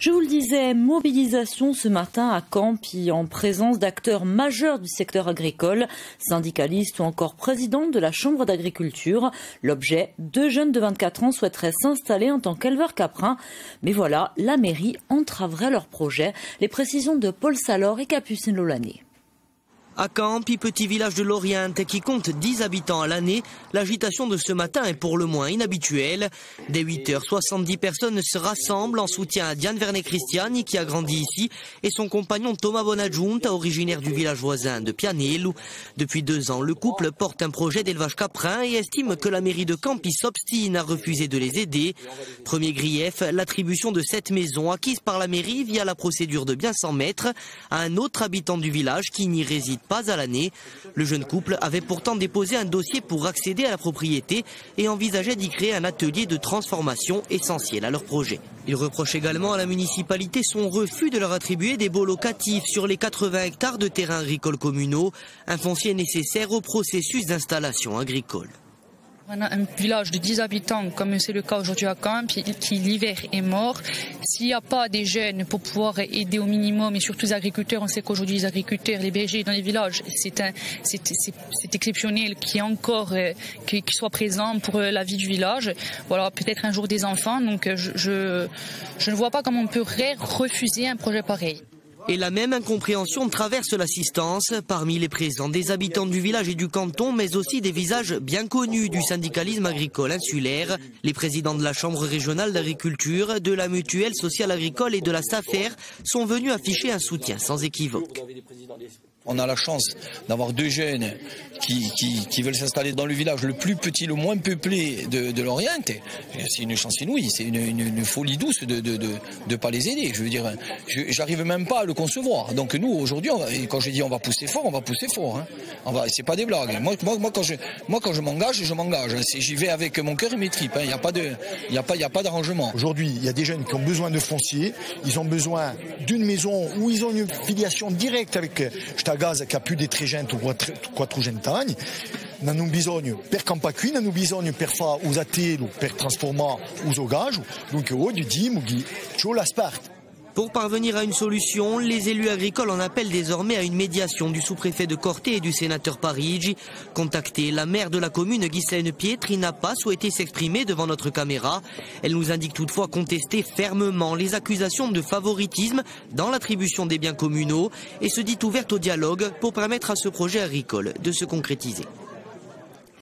Je vous le disais, mobilisation ce matin à Campi en présence d'acteurs majeurs du secteur agricole, syndicalistes ou encore président de la Chambre d'agriculture. L'objet, 2 jeunes de 24 ans souhaiteraient s'installer en tant qu'éleveurs caprins. Mais voilà, la mairie entraverait leur projet. Les précisions de Paul Salor et Capucine Lolanier. À Campi, petit village de l'Oriente qui compte 10 habitants à l'année, l'agitation de ce matin est pour le moins inhabituelle. Dès 8 h, 70 personnes se rassemblent en soutien à Diane Vernet-Cristiani qui a grandi ici et son compagnon Thomas Bonadjunta, originaire du village voisin de Pianello. Depuis 2 ans, le couple porte un projet d'élevage caprin et estime que la mairie de Campi s'obstine à refuser de les aider. Premier grief, l'attribution de 7 maisons acquises par la mairie via la procédure de bien s'en mettre à un autre habitant du village qui n'y réside pas à l'année. Le jeune couple avait pourtant déposé un dossier pour accéder à la propriété et envisageait d'y créer un atelier de transformation essentiel à leur projet. Il reproche également à la municipalité son refus de leur attribuer des baux locatifs sur les 80 hectares de terrains agricoles communaux, un foncier nécessaire au processus d'installation agricole. On a un village de 10 habitants, comme c'est le cas aujourd'hui à Campi, qui l'hiver est mort. S'il n'y a pas des jeunes pour pouvoir aider au minimum, et surtout les agriculteurs, on sait qu'aujourd'hui les agriculteurs, les bergers dans les villages, c'est exceptionnel qu'il y ait encore, qu'ils soient présents pour la vie du village. Voilà, peut-être un jour des enfants, donc je ne vois pas comment on peut refuser un projet pareil. Et la même incompréhension traverse l'assistance parmi les présents, des habitants du village et du canton, mais aussi des visages bien connus du syndicalisme agricole insulaire. Les présidents de la Chambre régionale d'agriculture, de la Mutuelle sociale agricole et de la SAFER sont venus afficher un soutien sans équivoque. On a la chance d'avoir 2 jeunes qui veulent s'installer dans le village le plus petit, le moins peuplé de l'Oriente. C'est une chance inouïe, c'est une folie douce de ne pas les aider. Je veux dire, j'arrive même pas à le concevoir. Donc nous, aujourd'hui, quand je dis on va pousser fort, on va pousser fort. Hein. C'est pas des blagues. Moi, quand je m'engage, je m'engage. J'y vais avec mon cœur et mes tripes. Il n'y a pas d'arrangement. Aujourd'hui, il y a des jeunes qui ont besoin de foncier. Ils ont besoin d'une maison où ils ont une filiation directe avec Stagaz qui a plus des Tregent ou Quattrugentagne. Nous avons besoin per Campacui, nous avons besoin per fa usatello, per transformar uso gajo. Donc, du dim, ou l'aspart. Pour parvenir à une solution, les élus agricoles en appellent désormais à une médiation du sous-préfet de Corte et du sénateur Parigi. Contactée, la maire de la commune, Ghislaine Pietri, n'a pas souhaité s'exprimer devant notre caméra. Elle nous indique toutefois contester fermement les accusations de favoritisme dans l'attribution des biens communaux et se dit ouverte au dialogue pour permettre à ce projet agricole de se concrétiser.